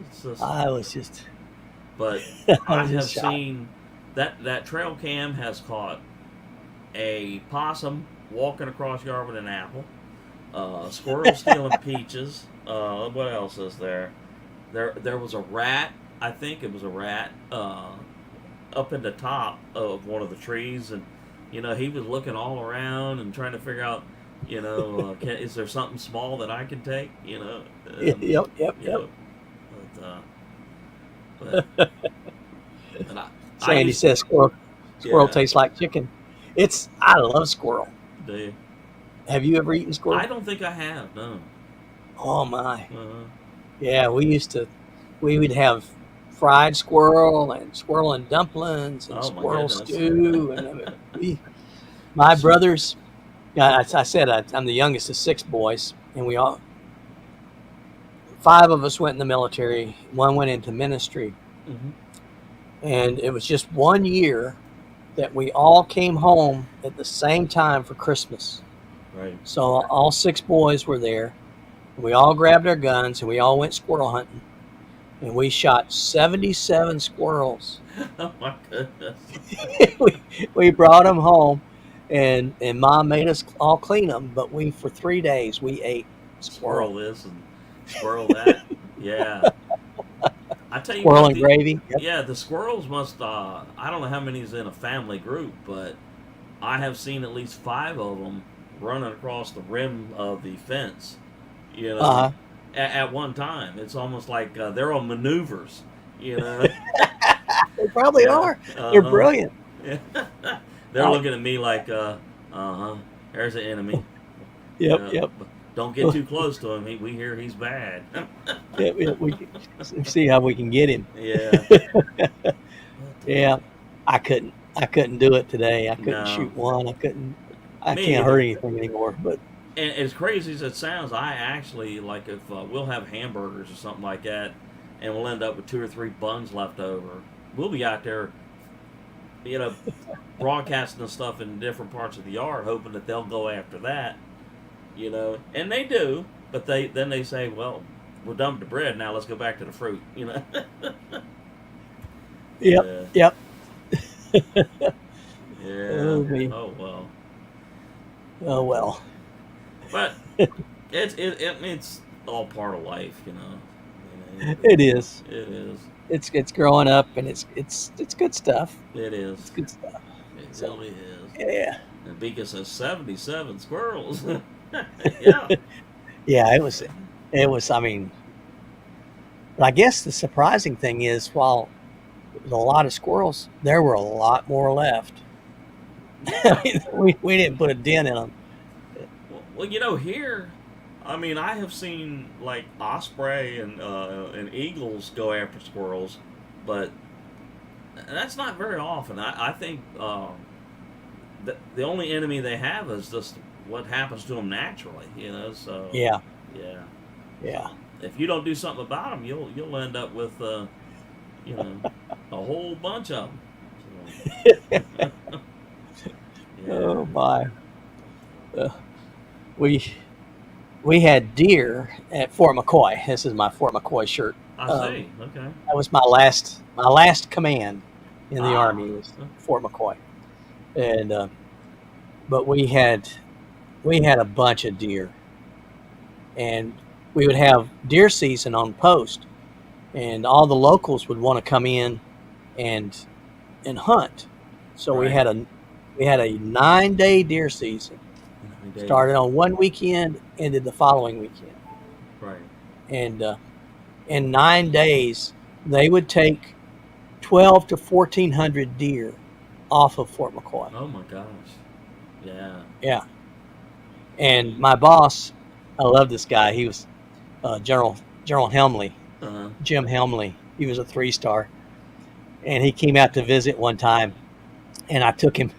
It's just, I was just, but I I was have just shocked. seen that trail cam has caught a possum walking across yard with an apple, squirrel stealing peaches. What else is there? There was a rat. I think it was a rat up in the top of one of the trees, and he was looking all around and trying to figure out, is there something small that I can take? Yep. But but I Sandy used says squirrel yeah. tastes like chicken. I love squirrel. Do you? Have you ever eaten squirrel? I don't think I have. No. Oh my. Uh-huh. Yeah, we would have fried squirrel and dumplings and Oh my squirrel goodness. stew. And my brothers, I said I'm the youngest of 6 boys, and 5 of us went in the military. 1 went into ministry. Mhm. And it was just 1 year that we all came home at the same time for Christmas. Right. So all 6 boys were there. We all grabbed our guns and we all went squirrel hunting. And we shot 77 squirrels. Oh my goodness. we brought them home, and Mom made us all clean them. But for 3 days we ate Squirrel squirrel. this and squirrel that. Yeah. I tell you Squirrel what, and gravy. Yep. yeah, the squirrels must. I don't know how many's in a family group, but I have seen at least 5 of them running across the rim of the fence. Uh-huh. At one time, it's almost like they're on maneuvers. They probably Yeah. are. They're Uh-huh. brilliant. Yeah. They're looking at me like, huh, there's an enemy. Yep, yep. Don't get too close to him. We hear he's bad. Yep, yep. We can see how we can get him. Yeah. Yeah, I couldn't do it today. I couldn't No. shoot one. I Me can't either. hurt anything anymore. But And as crazy as it sounds, I actually like if we'll have hamburgers or something like that, and we'll end up with 2 or 3 buns left over. We'll be out there, you know, broadcasting the stuff in different parts of the yard, hoping that they'll go after that, you know, and they do. But they say, well, we're done with the bread now. Let's go back to the fruit, you know. yep, yep. Yeah. Oh, me. Oh well. Oh well. But it's all part of life, you know. It is. It is. It's growing up, and it's good stuff. It is. It's good stuff. It So, really is. yeah. And Beacon says 77 squirrels. Yeah. Yeah, it was. I mean, but I guess the surprising thing is, while there was a lot of squirrels, there were a lot more left. I mean, we didn't put a dent in them. Well, you know, here, I mean, I have seen like osprey and eagles go after squirrels, but that's not very often. I think the only enemy they have is just what happens to them naturally, you know. So Yeah, yeah. yeah. If you don't do something about them, you'll end up with you know, a whole bunch of them. So, yeah. Oh my. We had deer at Fort McCoy. This is my Fort McCoy shirt. I see. Okay. That was my last command in the Ah. Army, was Fort McCoy, and but we had a bunch of deer, and we would have deer season on post, and all the locals would want to come in and hunt. So we Right. had a 9-day deer season. Indeed. Started on one weekend, ended the following weekend, Right. and in 9 days they would take 12 to 1400 deer off of Fort McCoy. Oh my gosh. Yeah. Yeah, and my boss, I love this guy. He was General Helmley, Uh-huh. Jim Helmley. He was a 3-star, and he came out to visit one time, and I took him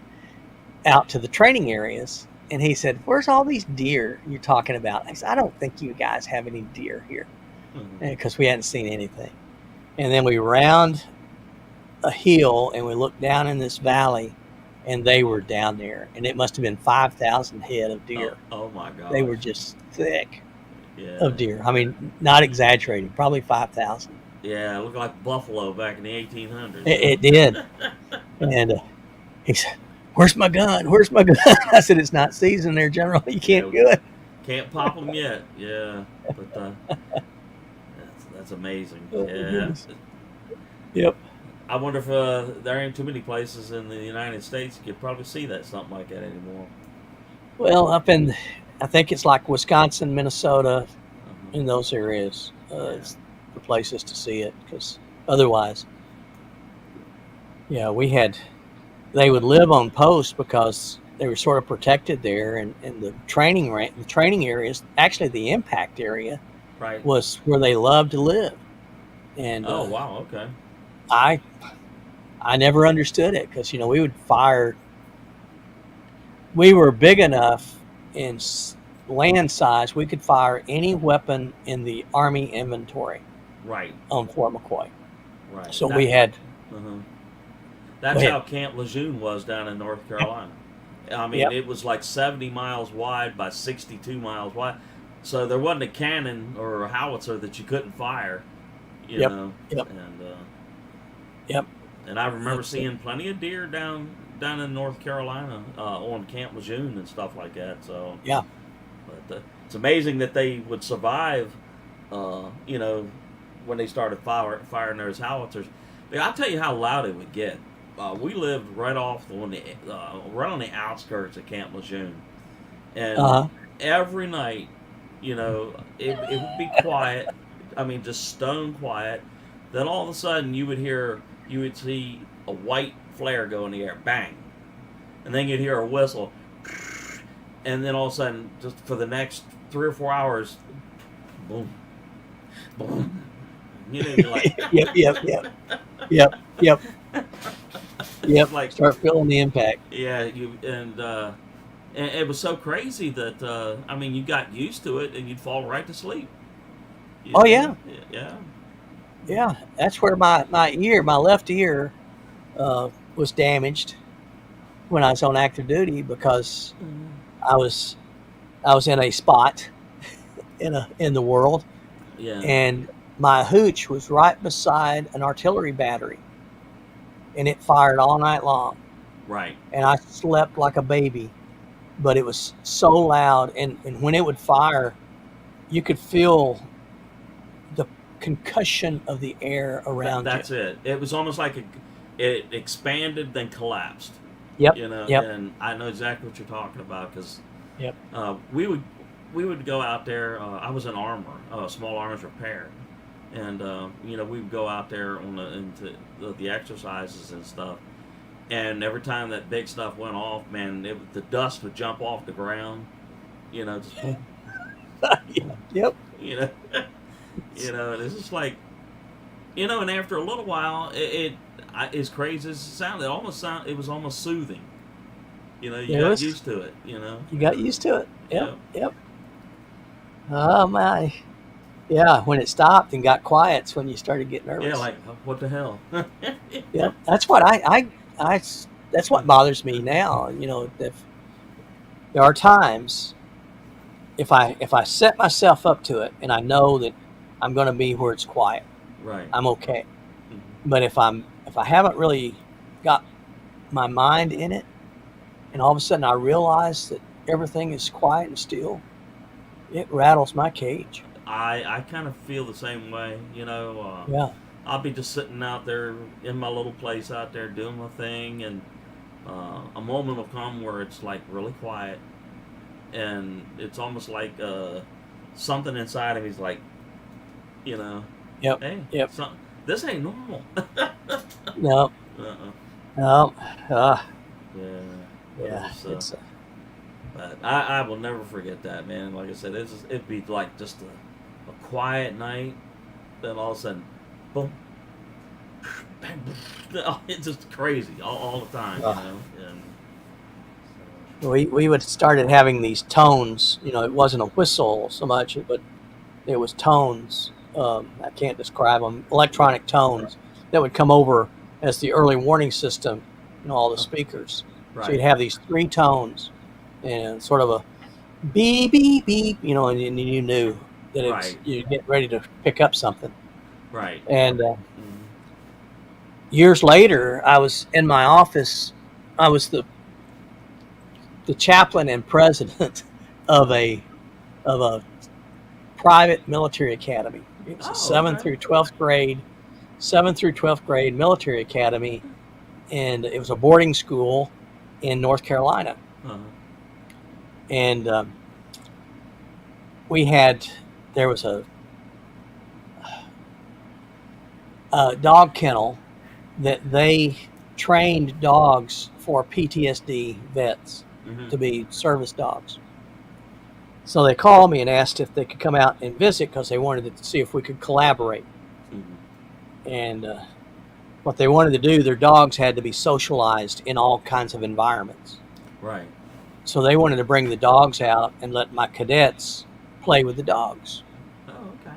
out to the training areas, and he said, "Where's all these deer you're talking about?" I said, "I don't think you guys have any deer here," because we hadn't seen anything. And then we round a hill and we looked down in this valley, and they were down there, and it must have been 5,000 head of deer. Oh my god. They were just thick Yeah. of deer. I mean, not exaggerating, probably 5,000. Yeah, it looked like buffalo back in the 1800s. It did. And he said, "Where's my gun? Where's my gun?" I said, "It's not seasoned there, General. You can't do it." Can't pop them yet. Yeah, but that's amazing. Oh, my Yeah. goodness. Yep. I wonder if there ain't too many places in the United States you could probably see something like that anymore. Well, I think it's like Wisconsin, Minnesota, Uh-huh. in those areas. It's the places to see it, because otherwise, yeah, they would live on post because they were sort of protected there, and the training areas, actually the impact area, Right. was where they loved to live. And Oh wow. Okay. I never understood it, because we would fire. We were big enough in land size, we could fire any weapon in the Army inventory Right. on Fort McCoy. Right. So we had. Uh-huh. That's Go ahead. how Camp Lejeune was down in North Carolina. I mean, Yep. it was like 70 miles wide by 62 miles wide. So there wasn't a cannon or a howitzer that you couldn't fire, you Yep. know. Yep. And Yep. and I remember seeing plenty of deer down in North Carolina on Camp Lejeune and stuff like that. So Yeah. but it's amazing that they would survive. You know, when they started firing those howitzers. I'll tell you how loud it would get. We lived right right on the outskirts of Camp Lejeune, and Uh-huh. every night, it would be quiet. I mean, just stone quiet. Then all of a sudden, you would see a white flare go in the air, bang, and then you'd hear a whistle, and then all of a sudden, just for the next 3 or 4 hours, boom, boom. You know, you're like, Yep, yep, yep, yep, yep, yep. it's like, Start feeling the impact. yeah, and it was so crazy that I mean, you got used to it, and you'd fall right to sleep. You Oh know, yeah, yeah, yeah. That's where my left ear, was damaged when I was on active duty because I was I was in a spot in the world, yeah, and my hooch was right beside an artillery battery, and it fired all night long, right. and I slept like a baby. But it was so loud, and when it would fire, you could feel the concussion of the air around you. That's it. It was almost like it expanded then collapsed. Yep, You know, yep, and I know exactly what you're talking about because yep. uh, we would we would go out there. I was in armor, small arms repair, and you know, we would go out there on into the exercises and stuff. And every time that big stuff went off, man, the dust would jump off the ground. You know, just boom, boom. Yep. You know, you know, and it's just like, you know, and after a little while, as crazy as it sounded, it was almost soothing. You know, you It got was. used to it. You know, You got used to it. Yep, yeah, yep. Oh my. Yeah, when it stopped and got quiet, it's when you started getting yeah, nervous. like what the hell? Yep. That's what I that's what bothers me now. If there are times if I set myself up to it and I know that I'm going to be where it's quiet, Right. I'm okay. Mhm. But if I haven't really got my mind in it, and all of a sudden I realize that everything is quiet and still, it rattles my cage. I kind of feel the same way. Yeah. I'll be just sitting out there in my little place out there doing my thing, and a moment will come where it's like really quiet, and it's almost like something inside of me's like, you know, Yep. hey, Yep. this ain't normal. No. Uh-uh. No. Yeah, but Yeah. it's. But I will never forget that, man. Like I said, it'd be like just a quiet night, then all of a sudden, boom, bang, boom. It's just crazy all the time, you uh, know. And we would started having these tones. It wasn't a whistle so much, but it was tones. I can't describe them. Electronic tones that would come over as the early warning system. All the so, speakers. So you'd right, have these three tones and sort of a beep beep beep. And you knew that right, you get ready to pick up something. right. And Mm-hmm. years later, I was in my office. I was the chaplain and president of a private military academy. It was a Oh, okay. 7th through 12th grade military academy, and it was a boarding school in North Carolina. Uh-huh. And we had there was a dog kennel that they trained dogs for PTSD vets Mm-hmm. to be service dogs. So they called me and asked if they could come out and visit because they wanted to see if we could collaborate. Mm-hmm. And what they wanted to do, their dogs had to be socialized in all kinds of environments. Right. So they wanted to bring the dogs out and let my cadets play with the dogs Oh, okay.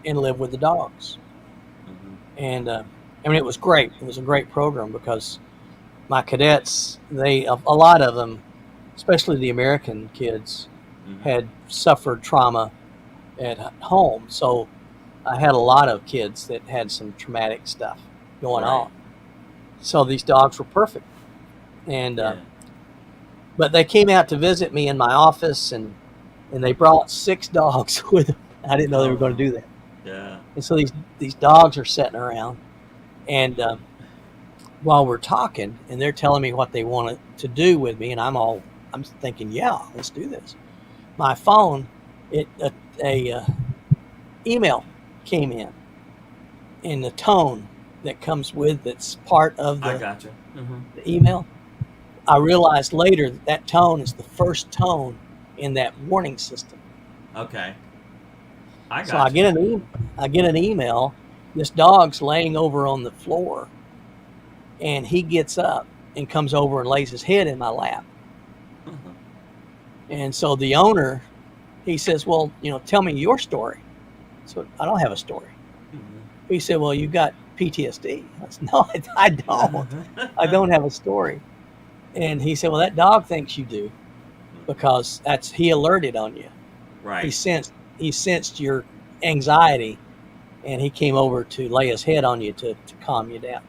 and live with the dogs. Mm-hmm. And it was great. It was a great program because my cadets, a lot of them, especially the American kids, Mm-hmm. had suffered trauma at home. So I had a lot of kids that had some traumatic stuff going Right. on. So these dogs were perfect. And Yeah. but they came out to visit me in my office, and they brought 6 dogs with them. I didn't know they Oh, were going wow. to do that. Yeah. And so these dogs are sitting around, and while we're talking, and they're telling me what they wanted to do with me, and I'm thinking, yeah, let's do this. My phone, a email came in the tone that comes with that's part of I the gotcha. Mm-hmm. email I realized later that that tone is the first tone in that warning system. Okay. I So I got you. get I get an email. This dog's laying over on the floor, and he gets up and comes over and lays his head in my lap. Uh-huh. And so the owner, he says, "Well, tell me your story." So I don't have a story. Mhm. He said, "Well, you got PTSD." I said, "No, I don't. I don't have a story." And he said, "Well, that dog thinks you do because he alerted on you. He Right. sensed your anxiety, and he came over to lay his head on you to calm you down."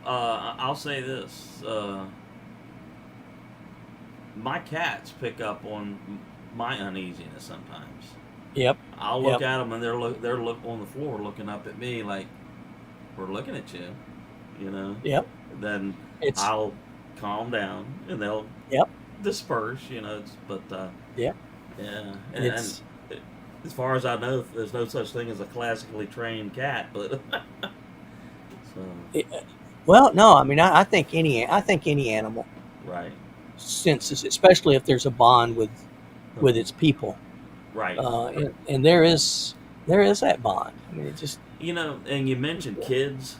I'll say this. My cats pick up on my uneasiness sometimes. Yep. I'll look Yep. at them and they're look on the floor looking up at me like we're looking at you, you know. Yep. Then It's I'll calm down and they'll Yep. disperse, but Yep. yeah, and It's as far as I know, there's no such thing as a classically trained cat, but so it, well, no. I mean, I think any animal right, senses, especially if there's a bond with its people, right. and there is that bond. I mean, it just And you mentioned kids.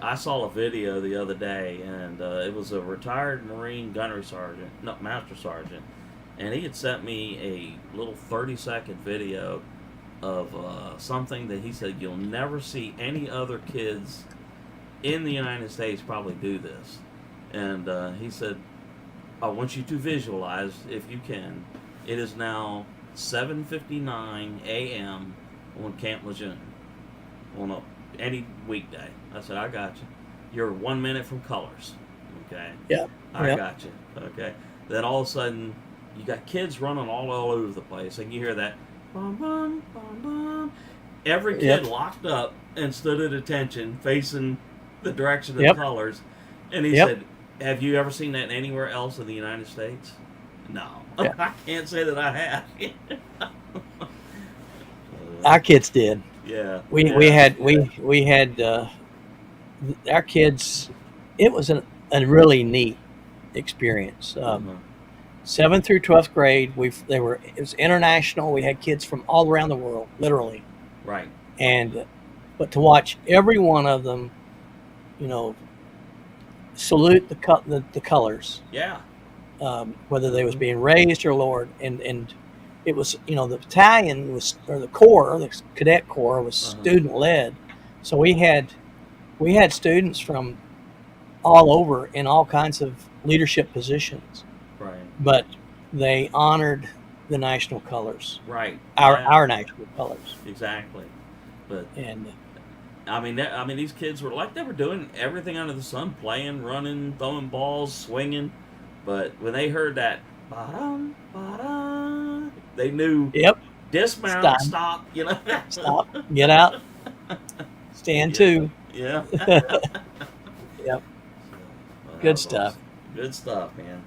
I saw a video the other day, and it was a retired Marine gunnery sergeant, no, master sergeant, and he had sent me a little 30-second video of something that he said you'll never see any other kids in the United States probably do this. And he said, I want you to visualize, if you can, it is now 7:59 a.m. on Camp Lejeune on any weekday. I said, I got you. You're 1 minute from colors. Okay. yeah, I yeah, got you. Okay. Then all of a sudden, you got kids running all over the place, and you hear that bum bum bum bum. Every kid yep, locked up and stood at attention, facing the direction of the yep, colors. And he yep. said, "Have you ever seen that anywhere else in the United States?" No, Yeah. I can't say that I have. Our kids did. Yeah, We yeah, had yeah. we had our kids. It was a really neat experience. Uh-huh. 7th through 12th grade, it was international. We had kids from all around the world, literally, Right. and but to watch every one of them, you know, salute the colors, Yeah. whether they was Mm-hmm. being raised or lowered, and it was the battalion was or the corps, the cadet corps was Uh-huh. student led, so we had students from all over in all kinds of leadership positions, Right. but they honored the national colors, Right. our Yeah. our national colors, Exactly. But and I mean, these kids were like they were doing everything under the sun, playing, running, throwing balls, swinging. But when they heard that, ba-dum, ba-dum, they knew yep, dismount, stop, stop. stop, get out, stand Yeah. to. Yeah. Yep, Well, that good was stuff. awesome. Good stuff, man.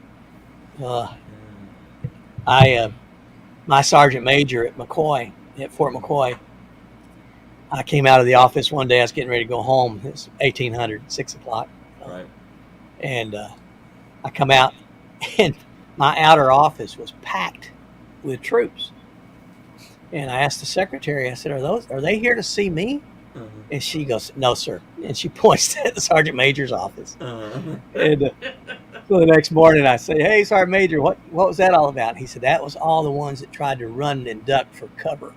Uh, Yeah. I my sergeant major at Fort McCoy. I came out of the office one day. I was getting ready to go home. It was 1800, 6 o'clock, Right. and I come out, and my outer office was packed with troops. And I asked the secretary. I said, "Are they here to see me?" Uh-huh. And she goes, "No, sir." And she points at the sergeant major's office. Uh-huh. And so the next morning, I say, "Hey, sergeant major, what was that all about?" He said, "That was all the ones that tried to run and duck for cover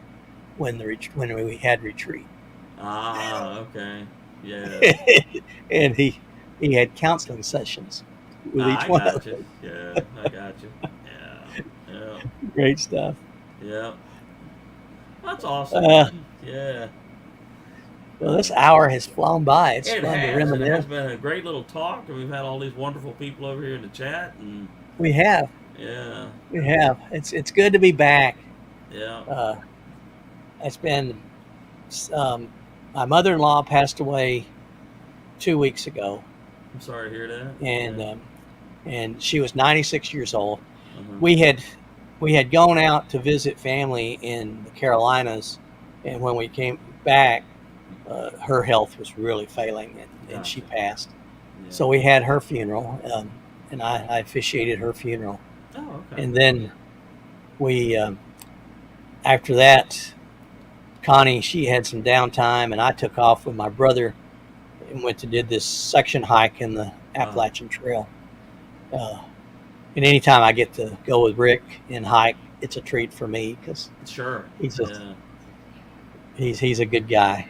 when we had retreat." Ah, okay. Yeah. And he had counseling sessions with each I one got of you. them. Yeah, I got you. Yeah. Yeah. Great stuff. Yeah. That's awesome, Uh, man. Yeah. well, this hour has flown by. It's It fun to has. It has reminisce. been a great little talk, and we've had all these wonderful people over here in the chat, and We have, yeah, It's good to be back. yeah. Uh, it's been um, my mother-in-law passed away 2 weeks ago, I'm sorry to hear that. and Yeah. and she was 96 years old. Uh-huh. We had gone out to visit family in the Carolinas, and when we came back, her health was really failing, and she Gotcha. passed. So we had her funeral, and I officiated her funeral. Oh, okay. And then we, after that, Connie, she had some downtime, and I took off with my brother and went to did this section hike in the Appalachian Trail. And anytime I get to go with Rick and hike, it's a treat for me because Sure. he's just Yeah. he's a good guy,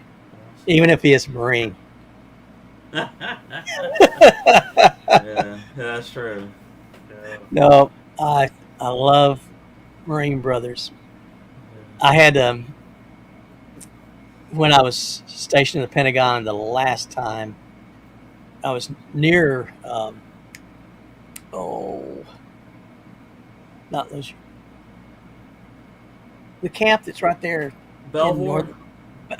even if he is a Marine. Yeah, that's true. Yeah. No, I love Marine brothers. I had when I was stationed in the Pentagon the last time, I was near not those the camp that's right there Belvoir?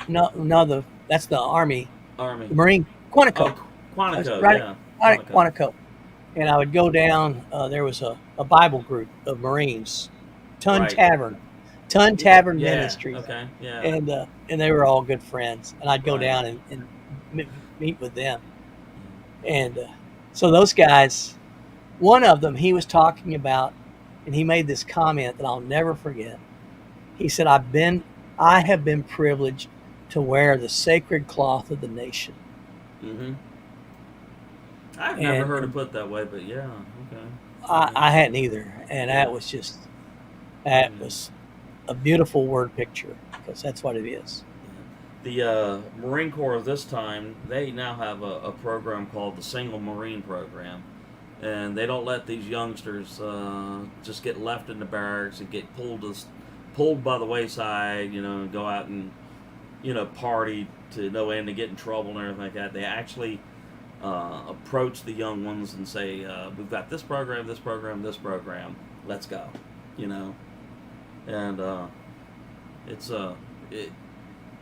no, that's the Army, Army. the Marine, Quantico. Oh, Quantico, Right, yeah. right at Quantico. And I would go down. There was a Bible group of Marines, Ton Right. Tavern Yeah, Ministries, okay, yeah. and they were all good friends. And I'd go Right. down and meet with them. And so those guys, one of them, he was talking about, and he made this comment that I'll never forget. He said, I have been privileged to wear the sacred cloth of the nation. Mm-hmm. I've never heard it put that way, but yeah, okay. I hadn't either. And that was just, that was a beautiful word picture, because that's what it is. The Marine Corps this time, they now have a program called the Single Marine Program. And they don't let these youngsters just get left in the barracks and get pulled by the wayside, and go out and, party to no end and get in trouble and everything like that. They actually approach the young ones and say, we've got this program, this program, this program, let's go, and it's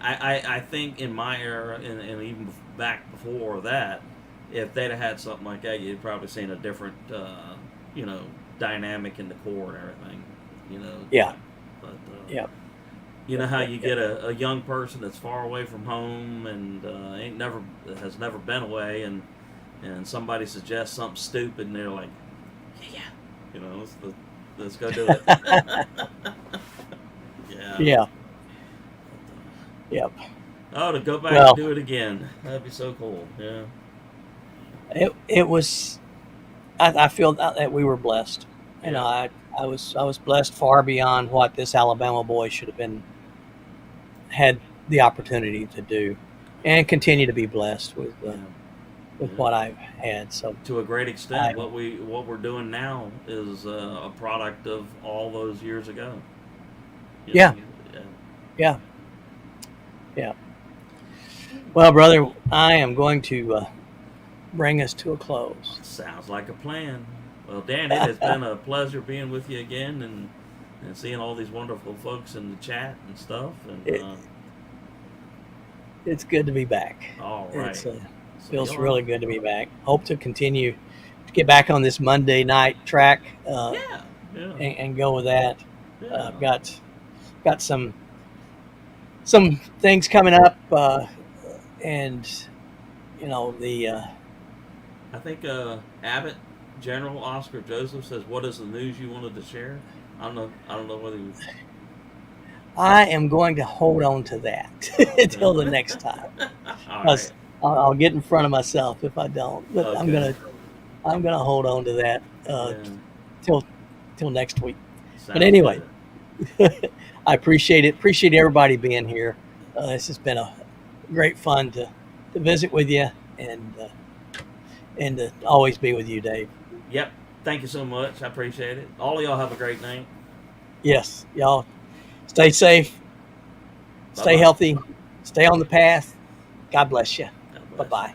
I think in my era and even back before that, if they'd have had something like that, you'd probably seen a different dynamic in the Corps and everything, Yeah. But Yeah. you know how you get a young person that's far away from home and has never been away, and somebody suggests something stupid, and they're like, yeah, let's go do it. Yeah. Yeah. Yep. Oh, to go back and do it again, that'd be so cool. Yeah. It was. I feel that we were blessed. I was blessed far beyond what this Alabama boy should have had the opportunity to do, and continue to be blessed with what I've had. So to a great extent, what we're doing now is a product of all those years ago. Yeah. Well, brother, I am going to bring us to a close. Sounds like a plan. Well, Dan, it has been a pleasure being with you again and seeing all these wonderful folks in the chat and stuff. And it's good to be back. All right. It feels really good to be back. Hope to continue to get back on this Monday night track and go with that. Yeah. Got some things coming up, and I think Abbott General Oscar Joseph says, "What is the news you wanted to share?" I don't know whether you... I am going to hold on to that until the next time. Right. I'll get in front of myself if I don't. But okay. I'm gonna hold on to that till next week. Sounds but anyway, I appreciate it. Appreciate everybody being here. This has been a great fun to visit with you and to always be with you, Dave. Yep. Thank you so much. I appreciate it. All of y'all have a great night. Yes, y'all stay safe, stay healthy, stay on the path. God bless you. Bye-bye.